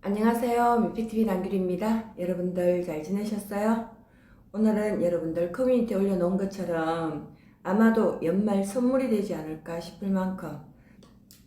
안녕하세요. 뮤피TV 남규리입니다. 여러분들 잘 지내셨어요? 오늘은 여러분들 커뮤니티에 올려놓은 것처럼 아마도 연말 선물이 되지 않을까 싶을 만큼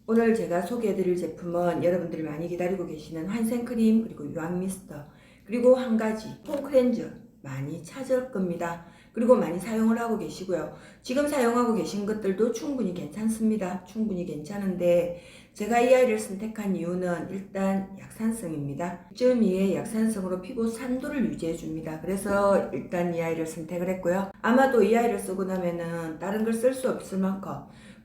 오늘 제가 소개해드릴 제품은 여러분들이 많이 기다리고 계시는 환생크림, 그리고 유황미스터, 그리고 한 가지 폼크렌즈 많이 찾을 겁니다. 그리고 많이 사용을 하고 계시고요. 지금 사용하고 계신 것들도 충분히 괜찮습니다. 충분히 괜찮은데 제가 이 아이를 선택한 이유는 일단 약산성입니다. 6.2의 약산성으로 피부 산도를 유지해 줍니다. 그래서 일단 이 아이를 선택을 했고요. 아마도 이 아이를 쓰고 나면은 다른 걸 쓸 수 없을 만큼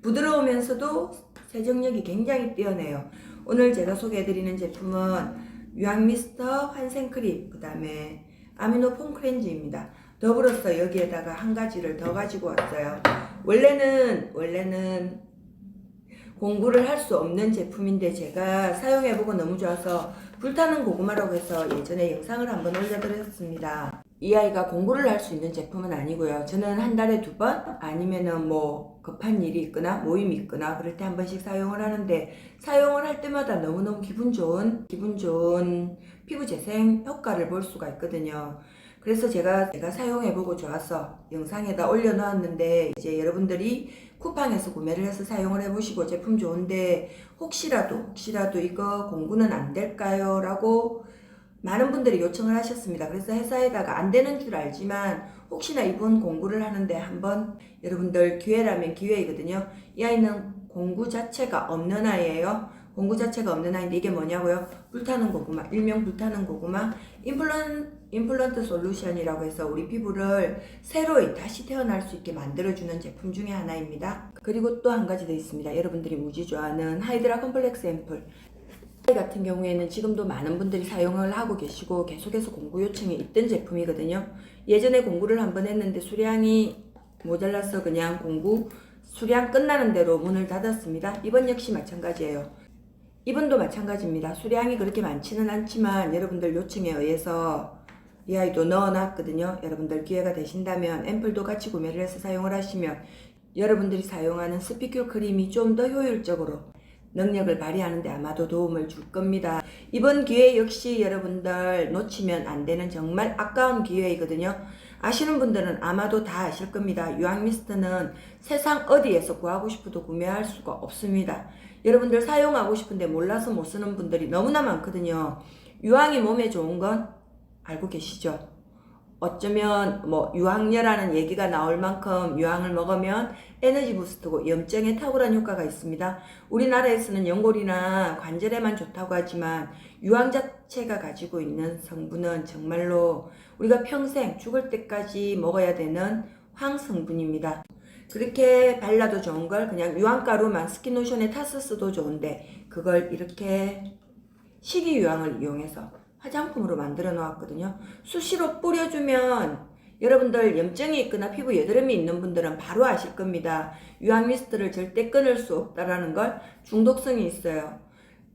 부드러우면서도 세정력이 굉장히 뛰어내요. 오늘 제가 소개해드리는 제품은 유황미스터 환생크림, 그 다음에 아미노 폼크렌즈입니다. 더불어서 여기에다가 한 가지를 더 가지고 왔어요. 원래는 공구를 할 수 없는 제품인데 제가 사용해보고 너무 좋아서 불타는 고구마라고 해서 예전에 영상을 한번 올려드렸습니다. 이 아이가 공구를 할 수 있는 제품은 아니고요. 저는 한 달에 2번 아니면은 뭐 급한 일이 있거나 모임이 있거나 그럴 때 한 번씩 사용을 하는데, 사용을 할 때마다 너무너무 기분 좋은 피부 재생 효과를 볼 수가 있거든요. 그래서 제가 사용해보고 좋아서 영상에다 올려놓았는데, 이제 여러분들이 쿠팡에서 구매를 해서 사용을 해보시고 제품 좋은데 혹시라도 이거 공구는 안 될까요? 라고 많은 분들이 요청을 하셨습니다. 그래서 회사에다가 안 되는 줄 알지만 혹시나 이분 공구를 하는데 한번, 여러분들 기회라면 기회이거든요. 이 아이는 공구 자체가 없는 아이예요. 공구 자체가 없는 아이인데 이게 뭐냐고요? 불타는 고구마, 일명 불타는 고구마 임플란트 솔루션이라고 해서 우리 피부를 새로이 다시 태어날 수 있게 만들어주는 제품 중에 하나입니다. 그리고 또 한 가지 더 있습니다. 여러분들이 무지 좋아하는 하이드라 컴플렉스 앰플. 이 같은 경우에는 지금도 많은 분들이 사용을 하고 계시고 계속해서 공구 요청이 있던 제품이거든요. 예전에 공구를 한번 했는데 수량이 모자라서 그냥 공구 수량 끝나는 대로 문을 닫았습니다. 이번 역시 마찬가지예요. 이번도 마찬가지입니다. 수량이 그렇게 많지는 않지만 여러분들 요청에 의해서 이 아이도 넣어놨거든요. 여러분들 기회가 되신다면 앰플도 같이 구매를 해서 사용을 하시면 여러분들이 사용하는 스피큐 크림이 좀 더 효율적으로 능력을 발휘하는데 아마도 도움을 줄 겁니다. 이번 기회 역시 여러분들 놓치면 안 되는 정말 아까운 기회이거든요. 아시는 분들은 아마도 다 아실 겁니다. 유황미스트는 세상 어디에서 구하고 싶어도 구매할 수가 없습니다. 여러분들 사용하고 싶은데 몰라서 못 쓰는 분들이 너무나 많거든요. 유황이 몸에 좋은 건 알고 계시죠? 어쩌면 뭐 유황녀라는 얘기가 나올 만큼 유황을 먹으면 에너지 부스트고 염증에 탁월한 효과가 있습니다. 우리나라에서는 연골이나 관절에만 좋다고 하지만 유황 자체가 가지고 있는 성분은 정말로 우리가 평생 죽을 때까지 먹어야 되는 황성분입니다. 그렇게 발라도 좋은 걸 그냥 유황가루만 스킨로션에 타서 써도 좋은데 그걸 이렇게 식이유황을 이용해서 화장품으로 만들어 놓았거든요. 수시로 뿌려주면 여러분들 염증이 있거나 피부 여드름이 있는 분들은 바로 아실 겁니다. 유황미스트를 절대 끊을 수 없다라는 걸. 중독성이 있어요.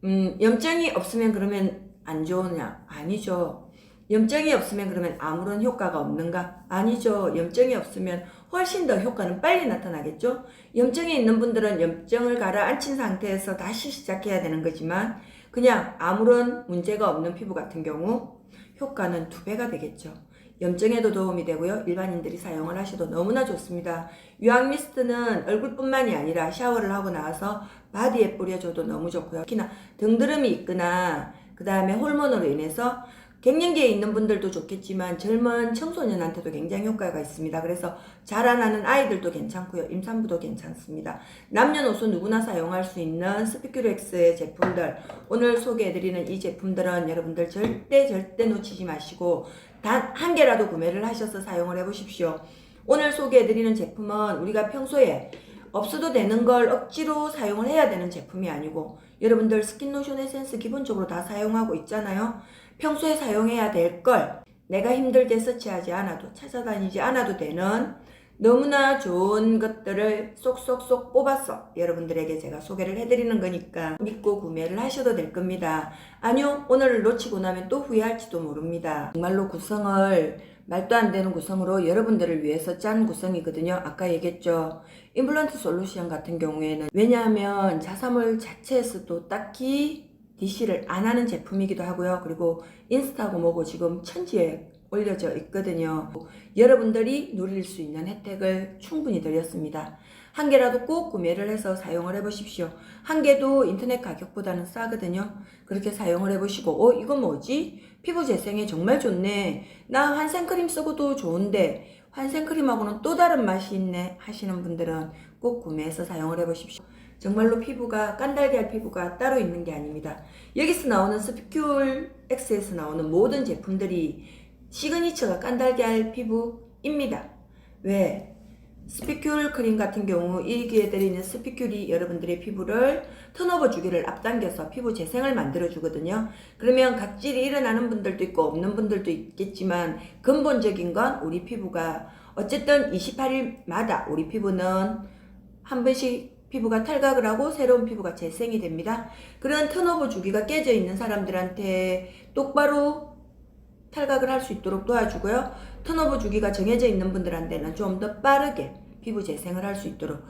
염증이 없으면 그러면 안 좋으냐? 아니죠. 염증이 없으면 그러면 아무런 효과가 없는가? 아니죠. 염증이 없으면 훨씬 더 효과는 빨리 나타나겠죠? 염증이 있는 분들은 염증을 가라앉힌 상태에서 다시 시작해야 되는 거지만 그냥 아무런 문제가 없는 피부 같은 경우 효과는 2배가 되겠죠. 염증에도 도움이 되고요. 일반인들이 사용을 하셔도 너무나 좋습니다. 유황미스트는 얼굴뿐만이 아니라 샤워를 하고 나와서 바디에 뿌려줘도 너무 좋고요. 특히나 등드름이 있거나 그 다음에 호르몬으로 인해서 갱년기에 있는 분들도 좋겠지만 젊은 청소년한테도 굉장히 효과가 있습니다. 그래서 자라나는 아이들도 괜찮고요. 임산부도 괜찮습니다. 남녀노소 누구나 사용할 수 있는 스피큐렉스의 제품들, 오늘 소개해드리는 이 제품들은 여러분들 절대 놓치지 마시고 단 한 개라도 구매를 하셔서 사용을 해보십시오. 오늘 소개해드리는 제품은 우리가 평소에 없어도 되는 걸 억지로 사용을 해야 되는 제품이 아니고 여러분들 스킨로션 에센스 기본적으로 다 사용하고 있잖아요. 평소에 사용해야 될 걸 내가 힘들게 서치하지 않아도 찾아다니지 않아도 되는 너무나 좋은 것들을 쏙쏙쏙 뽑아서 여러분들에게 제가 소개를 해드리는 거니까 믿고 구매를 하셔도 될 겁니다. 아니요, 오늘을 놓치고 나면 또 후회할지도 모릅니다. 정말로 구성을 말도 안 되는 구성으로 여러분들을 위해서 짠 구성이거든요. 아까 얘기했죠. 임플란트 솔루션 같은 경우에는 왜냐하면 자사몰 자체에서도 딱히 DC를 안 하는 제품이기도 하고요. 그리고 인스타고 뭐고 지금 천지에 올려져 있거든요. 여러분들이 누릴 수 있는 혜택을 충분히 드렸습니다. 한 개라도 꼭 구매를 해서 사용을 해보십시오. 한 개도 인터넷 가격보다는 싸거든요. 그렇게 사용을 해보시고 이거 뭐지? 피부 재생에 정말 좋네. 나 환생크림 쓰고도 좋은데 환생크림하고는 또 다른 맛이 있네 하시는 분들은 꼭 구매해서 사용을 해보십시오. 정말로 피부가 깐달걀 피부가 따로 있는 게 아닙니다. 여기서 나오는 스피큘 X에서 나오는 모든 제품들이 시그니처가 깐달걀 피부입니다. 왜? 스피큘 크림 같은 경우 일기에 들어있는 스피큘이 여러분들의 피부를 턴오버 주기를 앞당겨서 피부 재생을 만들어 주거든요. 그러면 각질이 일어나는 분들도 있고 없는 분들도 있겠지만 근본적인 건 우리 피부가 어쨌든 28일마다 우리 피부는 한 번씩 피부가 탈각을 하고 새로운 피부가 재생이 됩니다. 그런 턴오버 주기가 깨져 있는 사람들한테 똑바로 탈각을 할 수 있도록 도와주고요. 턴오버 주기가 정해져 있는 분들한테는 좀 더 빠르게 피부 재생을 할 수 있도록,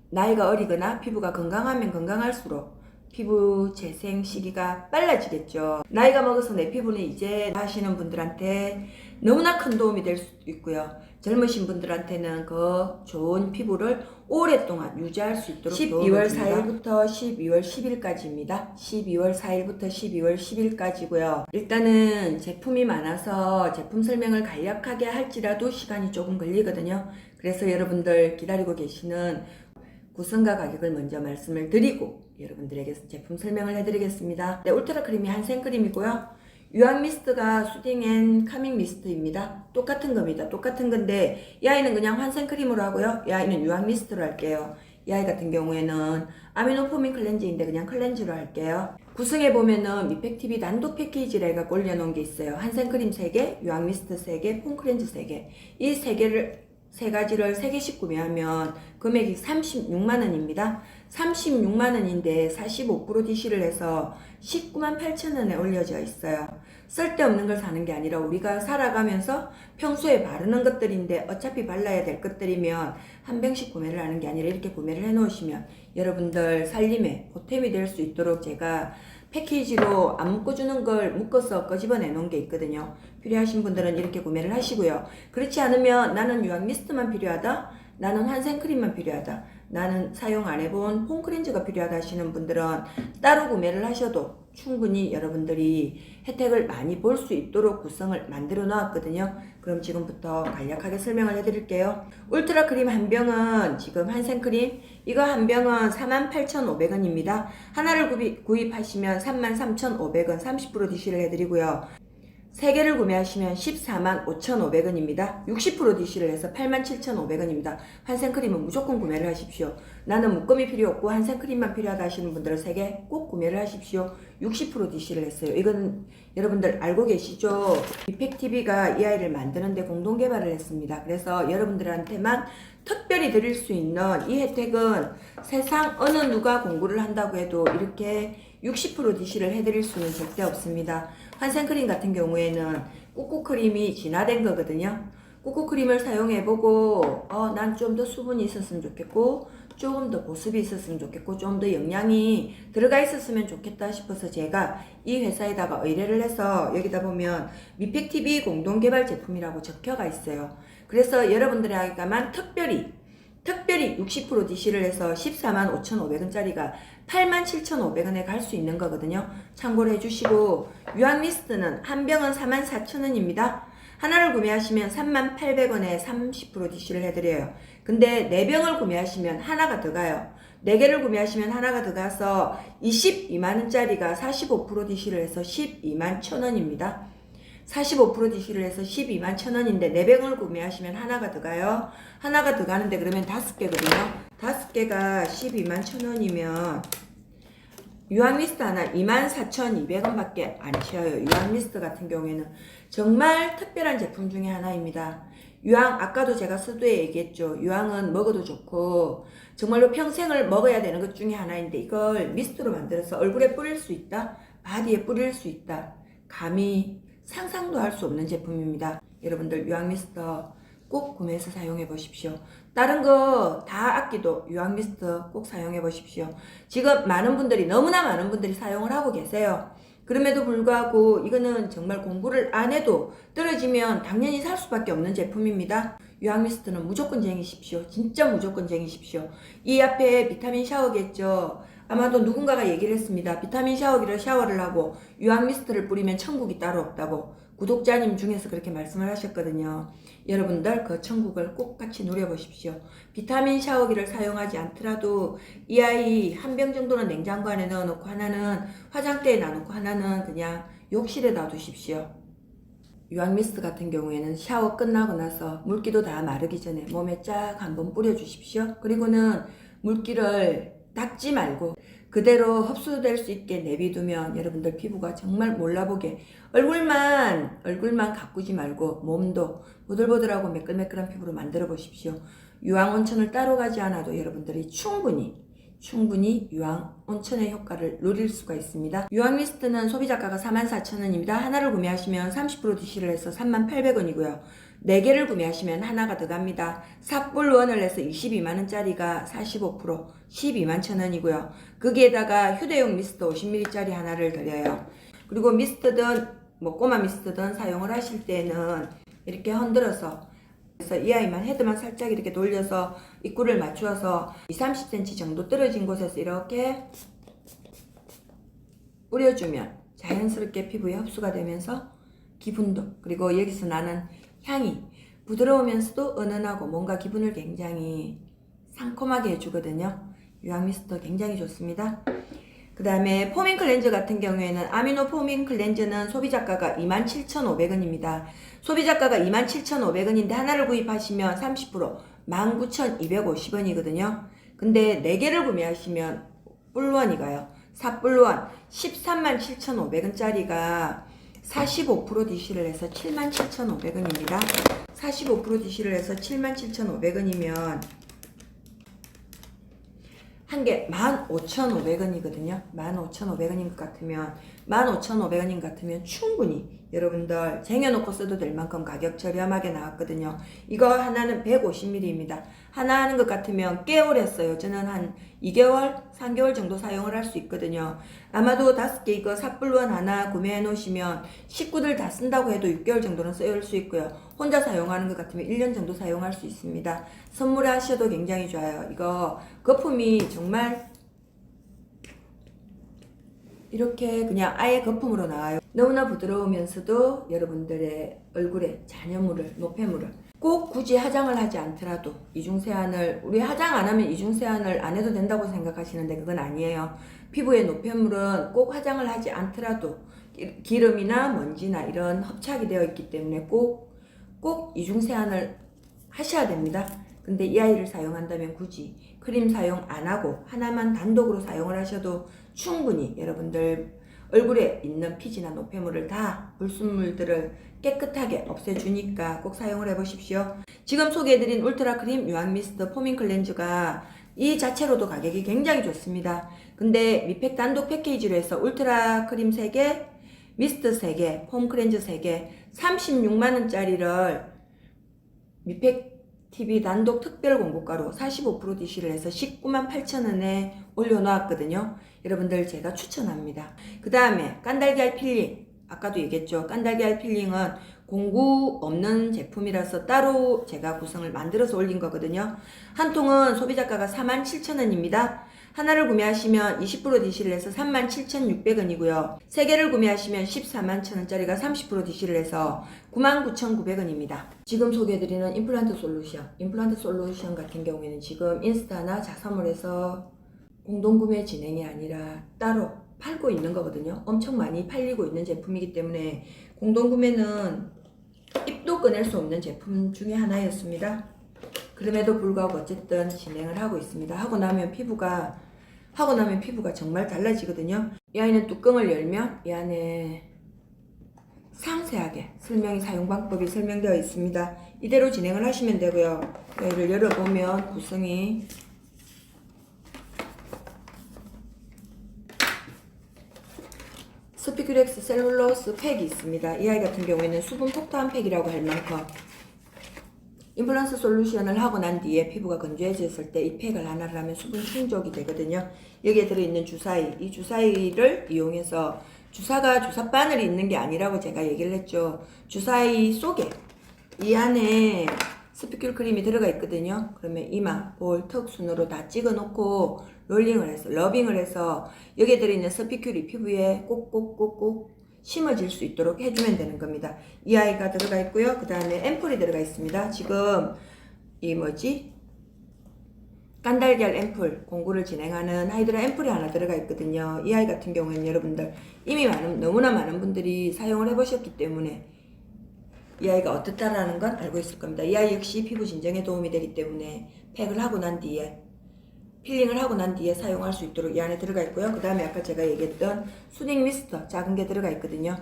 나이가 어리거나 피부가 건강하면 건강할수록 피부 재생 시기가 빨라지겠죠. 나이가 먹어서 내 피부는 이제 하시는 분들한테 너무나 큰 도움이 될 수도 있고요. 젊으신 분들한테는 그 좋은 피부를 오랫동안 유지할 수 있도록 12월 4일부터 12월 10일까지입니다. 12월 4일부터 12월 10일까지고요. 일단은 제품이 많아서 제품 설명을 간략하게 할지라도 시간이 조금 걸리거든요. 그래서 여러분들 기다리고 계시는 구성과 가격을 먼저 말씀을 드리고 여러분들에게 제품 설명을 해드리겠습니다. 네, 울트라 크림이 한생크림이고요. 유황 미스트가 수딩 앤 카밍 미스트입니다. 똑같은 겁니다. 똑같은 건데 이 아이는 그냥 환생크림으로 하고요. 이 아이는 유황 미스트로 할게요. 이 아이 같은 경우에는 아미노포민 클렌즈인데 그냥 클렌즈로 할게요. 구성해 보면은 미팩TV 단독 패키지를 해가 올려놓은 게 있어요. 한생크림 3개, 유황 미스트 3개, 폼클렌즈 3개. 이 3가지를 3개씩 구매하면 금액이 36만원입니다. 36만원인데 45% DC를 해서 198,000원에 올려져 있어요. 쓸데없는 걸 사는 게 아니라 우리가 살아가면서 평소에 바르는 것들인데 어차피 발라야 될 것들이면 한 병씩 구매를 하는 게 아니라 이렇게 구매를 해 놓으시면 여러분들 살림에 보탬이 될 수 있도록 제가 패키지로 안 묶어주는 걸 묶어서 꺼집어내 놓은 게 있거든요. 필요하신 분들은 이렇게 구매를 하시고요. 그렇지 않으면 나는 유황 미스트만 필요하다, 나는 환생크림만 필요하다, 나는 사용 안 해본 폼클렌즈가 필요하다 하시는 분들은 따로 구매를 하셔도 충분히 여러분들이 혜택을 많이 볼 수 있도록 구성을 만들어 놓았거든요. 그럼 지금부터 간략하게 설명을 해드릴게요. 울트라 크림 한 병은 지금 한생크림 이거 한 병은 48,500원입니다. 하나를 구입하시면 33,500원 30% DC를 해드리고요. 3개를 구매하시면 145,500원입니다. 60% DC를 해서 87,500원입니다. 한생크림은 무조건 구매를 하십시오. 나는 묶음이 필요 없고 한생크림만 필요하다 하시는 분들은 3개 꼭 구매를 하십시오. 60% DC를 했어요. 이건 여러분들 알고 계시죠? 미팩TV가 이 아이를 만드는데 공동 개발을 했습니다. 그래서 여러분들한테만 특별히 드릴 수 있는 이 혜택은 세상 어느 누가 공구를 한다고 해도 이렇게 60% DC를 해드릴 수는 절대 없습니다. 환생크림 같은 경우에는 꾸꾸크림이 진화된 거거든요. 꾸꾸크림을 사용해보고 난 좀 더 수분이 있었으면 좋겠고 조금 더 보습이 있었으면 좋겠고 좀 더 영양이 들어가 있었으면 좋겠다 싶어서 제가 이 회사에다가 의뢰를 해서 여기다 보면 미팩TV 공동개발 제품이라고 적혀가 있어요. 그래서 여러분들에게만 특별히 60% DC를 해서 145,500원짜리가 87,500원에 갈 수 있는 거거든요. 참고를 해주시고 유황 미스트는 한 병은 44,000원입니다. 하나를 구매하시면 38,000원에 30% DC를 해드려요. 근데 4병을 구매하시면 하나가 더 가요. 4개를 구매하시면 하나가 더 가서 22만원짜리가 45% DC를 해서 121,000원입니다. 45% DC를 해서 121,000원인데 4병을 구매하시면 하나가 더 가요. 하나가 더 가는데 그러면 5개거든요. 5개가 121,000원이면 유황 미스트 하나 24,200원 밖에 안 치어요. 유황 미스트 같은 경우에는 정말 특별한 제품 중에 하나입니다. 유황 아까도 제가 서두에 얘기했죠. 유황은 먹어도 좋고 정말로 평생을 먹어야 되는 것 중에 하나인데 이걸 미스트로 만들어서 얼굴에 뿌릴 수 있다, 바디에 뿌릴 수 있다, 감히 상상도 할 수 없는 제품입니다. 여러분들 유황 미스트 꼭 구매해서 사용해 보십시오. 다른 거 다 아끼도 유황 미스트 꼭 사용해 보십시오. 지금 너무나 많은 분들이 사용을 하고 계세요. 그럼에도 불구하고 이거는 정말 공부를 안 해도 떨어지면 당연히 살 수밖에 없는 제품입니다. 유황 미스트는 무조건 쟁이십시오. 진짜 무조건 쟁이십시오. 이 앞에 비타민 샤워겠죠. 아마도 누군가가 얘기를 했습니다. 비타민 샤워기를 샤워를 하고 유황 미스트를 뿌리면 천국이 따로 없다고 구독자님 중에서 그렇게 말씀을 하셨거든요. 여러분들 그 천국을 꼭 같이 누려보십시오. 비타민 샤워기를 사용하지 않더라도 이 아이 한 병 정도는 냉장고 안에 넣어놓고 하나는 화장대에 놔놓고 하나는 그냥 욕실에 놔두십시오. 유황 미스트 같은 경우에는 샤워 끝나고 나서 물기도 다 마르기 전에 몸에 쫙 한번 뿌려주십시오. 그리고는 물기를 닦지 말고 그대로 흡수될 수 있게 내비두면 여러분들 피부가 정말 몰라보게 얼굴만 가꾸지 말고 몸도 보들보들하고 매끌매끌한 피부로 만들어 보십시오. 유황 온천을 따로 가지 않아도 여러분들이 충분히 유황 온천의 효과를 누릴 수가 있습니다. 유황 미스트는 소비자가가 44,000원입니다. 하나를 구매하시면 30% DC를 해서 38,000원이고요. 4개를 구매하시면 하나가 더 갑니다. 삽불원을 해서 22만원짜리가 45% 121,000원이고요. 거기에다가 휴대용 미스트 50ml짜리 하나를 드려요. 그리고 미스트든 꼬마 미스트든 사용을 하실 때는 이렇게 흔들어서 그래서 이 아이만 헤드만 살짝 이렇게 돌려서 입구를 맞추어서 20-30cm 정도 떨어진 곳에서 이렇게 뿌려주면 자연스럽게 피부에 흡수가 되면서 기분도 그리고 여기서 나는 향이 부드러우면서도 은은하고 뭔가 기분을 굉장히 상콤하게 해주거든요. 유황 미스트 굉장히 좋습니다. 그 다음에 포밍 클렌저 같은 경우에는 아미노 포밍 클렌저는 소비자가가 27,500원입니다. 소비자가가 27,500원인데 하나를 구입하시면 30% 19,250원이거든요. 근데 4개를 구매하시면 뿔원이가요. 삽뿔원 137,500원짜리가 45% DC를 해서 77,500원입니다. 45% DC를 해서 77,500원이면 한 개 15,500원이거든요. 15,500원인 것 같으면 충분히 여러분들 쟁여놓고 써도 될 만큼 가격 저렴하게 나왔거든요. 이거 하나는 150ml입니다. 하나 하는 것 같으면 꽤 오래 써요. 저는 한 2개월, 3개월 정도 사용을 할 수 있거든요. 아마도 5개 이거 삽불원 하나 구매해 놓으시면 식구들 다 쓴다고 해도 6개월 정도는 써올 수 있고요. 혼자 사용하는 것 같으면 1년 정도 사용할 수 있습니다. 선물하셔도 굉장히 좋아요. 이거 거품이 정말 이렇게 그냥 아예 거품으로 나와요. 너무나 부드러우면서도 여러분들의 얼굴에 잔여물을, 노폐물을 꼭 굳이 화장을 하지 않더라도 이중세안을 우리 화장 안 하면 이중세안을 안 해도 된다고 생각하시는데 그건 아니에요. 피부의 노폐물은 꼭 화장을 하지 않더라도 기름이나 먼지나 이런 흡착이 되어 있기 때문에 꼭 이중세안을 하셔야 됩니다. 근데 이 아이를 사용한다면 굳이 크림 사용 안 하고 하나만 단독으로 사용을 하셔도 충분히 여러분들 얼굴에 있는 피지나 노폐물을 다 불순물들을 깨끗하게 없애주니까 꼭 사용을 해보십시오. 지금 소개해드린 울트라 크림 유황 미스트 포밍 클렌저가 이 자체로도 가격이 굉장히 좋습니다. 근데 미팩 단독 패키지로 해서 울트라 크림 3개, 미스트 3개, 폼 클렌저 3개 36만원짜리를 미팩 TV 단독 특별 공고가로 45% DC를 해서 198,000원에 올려놓았거든요. 여러분들 제가 추천합니다. 그 다음에 깐달걀 필링, 아까도 얘기했죠. 깐달걀 필링은 공구 없는 제품이라서 따로 제가 구성을 만들어서 올린 거거든요. 한 통은 소비자가가 47,000원입니다. 하나를 구매하시면 20% DC를 해서 37,600원이고요. 3개를 구매하시면 141,000원짜리가 30% DC를 해서 99,900원입니다. 지금 소개해드리는 임플란트 솔루션 같은 경우에는 지금 인스타나 자사몰에서 공동구매 진행이 아니라 따로 팔고 있는 거거든요. 엄청 많이 팔리고 있는 제품이기 때문에 공동구매는 입도 꺼낼 수 없는 제품 중에 하나였습니다. 그럼에도 불구하고 어쨌든 진행을 하고 있습니다. 하고 나면 피부가 정말 달라지거든요. 이 아이는 뚜껑을 열면 이 안에 상세하게 사용 방법이 설명되어 있습니다. 이대로 진행을 하시면 되고요. 얘를 열어보면 구성이 스피큐렉스 셀룰로스 팩이 있습니다. 이 아이 같은 경우에는 수분 폭탄 팩이라고 할 만큼 임플란트 솔루션을 하고 난 뒤에 피부가 건조해졌을 때 이 팩을 하나를 하면 수분 충족이 되거든요. 여기에 들어있는 주사위, 이 주사위를 이용해서 주사가 주사 바늘이 있는 게 아니라고 제가 얘기를 했죠. 주사위 속에 이 안에 스피큘 크림이 들어가 있거든요. 그러면 이마, 볼, 턱 순으로 다 찍어 놓고 롤링을 해서 러빙을 해서 여기에 들어있는 스피큘이 피부에 꼭꼭꼭꼭 심어질 수 있도록 해주면 되는 겁니다. 이 아이가 들어가 있고요. 그 다음에 앰플이 들어가 있습니다. 지금 이 깐달걀 앰플 공구를 진행하는 하이드라 앰플이 하나 들어가 있거든요. 이 아이 같은 경우에는 여러분들 이미 너무나 많은 분들이 사용을 해보셨기 때문에 이 아이가 어떻다라는 건 알고 있을 겁니다. 이 아이 역시 피부 진정에 도움이 되기 때문에 팩을 하고 난 뒤에 필링을 하고 난 뒤에 사용할 수 있도록 이 안에 들어가 있고요. 그 다음에 아까 제가 얘기했던 수딩 미스터 작은 게 들어가 있거든요.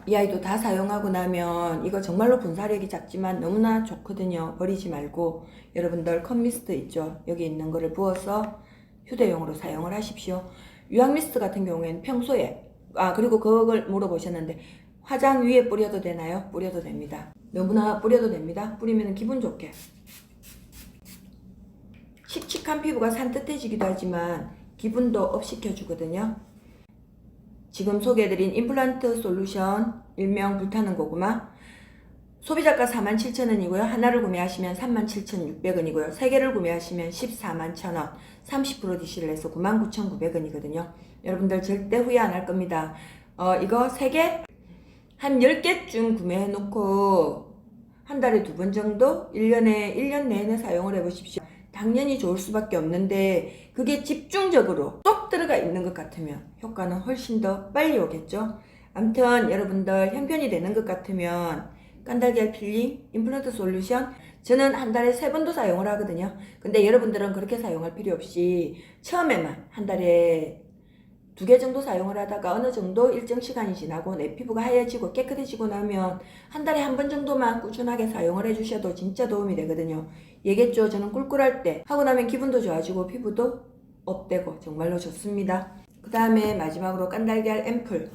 이 아이도 다 사용하고 나면 이거 정말로 분사력이 작지만 너무나 좋거든요. 버리지 말고 여러분들 컷 미스트 있죠. 여기 있는 거를 부어서 휴대용으로 사용을 하십시오. 유황 미스트 같은 경우에는 평소에 그리고 그걸 물어보셨는데 화장 위에 뿌려도 되나요? 뿌려도 됩니다. 너무나 뿌려도 됩니다. 뿌리면 기분 좋게 칙칙한 피부가 산뜻해지기도 하지만 기분도 업 시켜주거든요. 지금 소개해드린 임플란트 솔루션 일명 불타는 고구마 소비자가 47,000원이고요. 하나를 구매하시면 37,600원이고요. 3개를 구매하시면 141,000원 30% DC를 해서 99,900원이거든요. 여러분들 절대 후회 안 할 겁니다. 이거 3개 한 10개쯤 구매해 놓고 한 달에 2번 정도 1년 내내 사용을 해 보십시오. 당연히 좋을 수밖에 없는데 그게 집중적으로 쏙 들어가 있는 것 같으면 효과는 훨씬 더 빨리 오겠죠. 아무튼 여러분들 형편이 되는 것 같으면 깐달걀 필링, 임플란트 솔루션 저는 한 달에 3번도 사용을 하거든요. 근데 여러분들은 그렇게 사용할 필요 없이 처음에만 한 달에 2개 정도 사용을 하다가 어느 정도 일정 시간이 지나고 내 피부가 하얘지고 깨끗해지고 나면 한 달에 1번 정도만 꾸준하게 사용을 해주셔도 진짜 도움이 되거든요. 얘기했죠. 저는 꿀꿀할 때 하고 나면 기분도 좋아지고 피부도 업되고 정말로 좋습니다. 그 다음에 마지막으로 깐달걀 앰플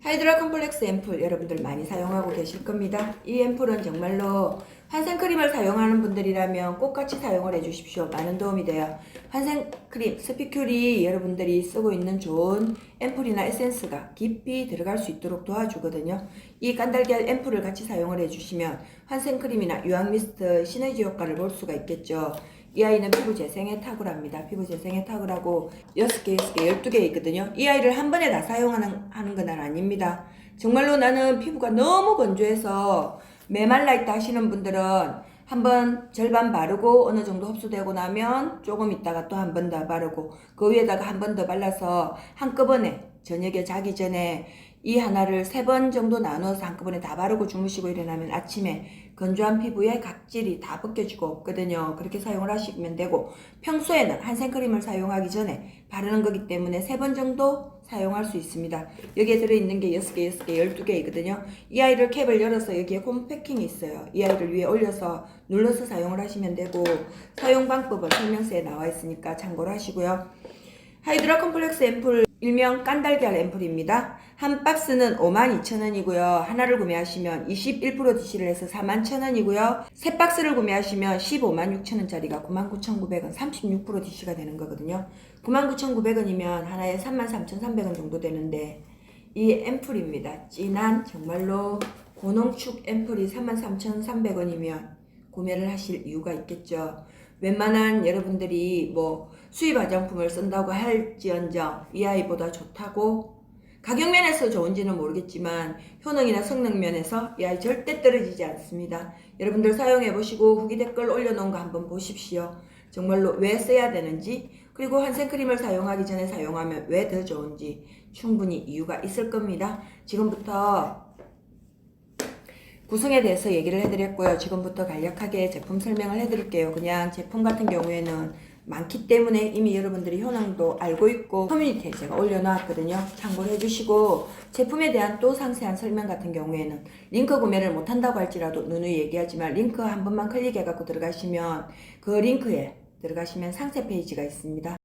하이드라 컴플렉스 앰플 여러분들 많이 사용하고 계실 겁니다. 이 앰플은 정말로 환생크림을 사용하는 분들이라면 꼭 같이 사용을 해주십시오. 많은 도움이 돼요. 환생크림, 스피큘이 여러분들이 쓰고 있는 좋은 앰플이나 에센스가 깊이 들어갈 수 있도록 도와주거든요. 이 깐달걀 앰플을 같이 사용을 해주시면 환생크림이나 유황 미스트 시너지 효과를 볼 수가 있겠죠. 이 아이는 피부 재생에 탁월합니다. 피부 재생에 탁월하고 6개, 12개 있거든요. 이 아이를 한 번에 다 사용하는 건 아닙니다. 정말로 나는 피부가 너무 건조해서 메말라 있다 하시는 분들은 한번 절반 바르고 어느 정도 흡수되고 나면 조금 있다가 또 한 번 더 바르고 그 위에다가 한 번 더 발라서 한꺼번에 저녁에 자기 전에 이 하나를 3번 정도 나눠서 한꺼번에 다 바르고 주무시고 일어나면 아침에 건조한 피부에 각질이 다 벗겨지고 없거든요. 그렇게 사용을 하시면 되고 평소에는 한생크림을 사용하기 전에 바르는 거기 때문에 3번 정도 사용할 수 있습니다. 여기에 들어있는 게 6개, 12개이거든요. 이 아이를 캡을 열어서 여기에 홈패킹이 있어요. 이 아이를 위에 올려서 눌러서 사용을 하시면 되고 사용 방법은 설명서에 나와 있으니까 참고를 하시고요. 하이드라 컴플렉스 앰플 일명 깐달걀 앰플입니다. 한 박스는 52,000원이고요. 하나를 구매하시면 21% DC를 해서 41,000원이고요. 3박스를 구매하시면 156,000원짜리가 99,900원 36% DC가 되는 거거든요. 99,900원이면 하나에 33,300원 정도 되는데 이 앰플입니다. 진한 정말로 고농축 앰플이 33,300원이면 구매를 하실 이유가 있겠죠. 웬만한 여러분들이 수입 화장품을 쓴다고 할지언정 이 아이보다 좋다고 가격 면에서 좋은지는 모르겠지만 효능이나 성능 면에서 이 아이 절대 떨어지지 않습니다. 여러분들 사용해보시고 후기 댓글 올려놓은 거 한번 보십시오. 정말로 왜 써야 되는지 그리고 한생크림을 사용하기 전에 사용하면 왜 더 좋은지 충분히 이유가 있을 겁니다. 지금부터 구성에 대해서 얘기를 해드렸고요. 지금부터 간략하게 제품 설명을 해드릴게요. 그냥 제품 같은 경우에는 많기 때문에 이미 여러분들이 효능도 알고 있고 커뮤니티에 제가 올려놨거든요. 참고를 해주시고 제품에 대한 또 상세한 설명 같은 경우에는 링크 구매를 못한다고 할지라도 누누이 얘기하지만 링크 한 번만 클릭해 갖고 들어가시면 그 링크에 들어가시면 상세 페이지가 있습니다.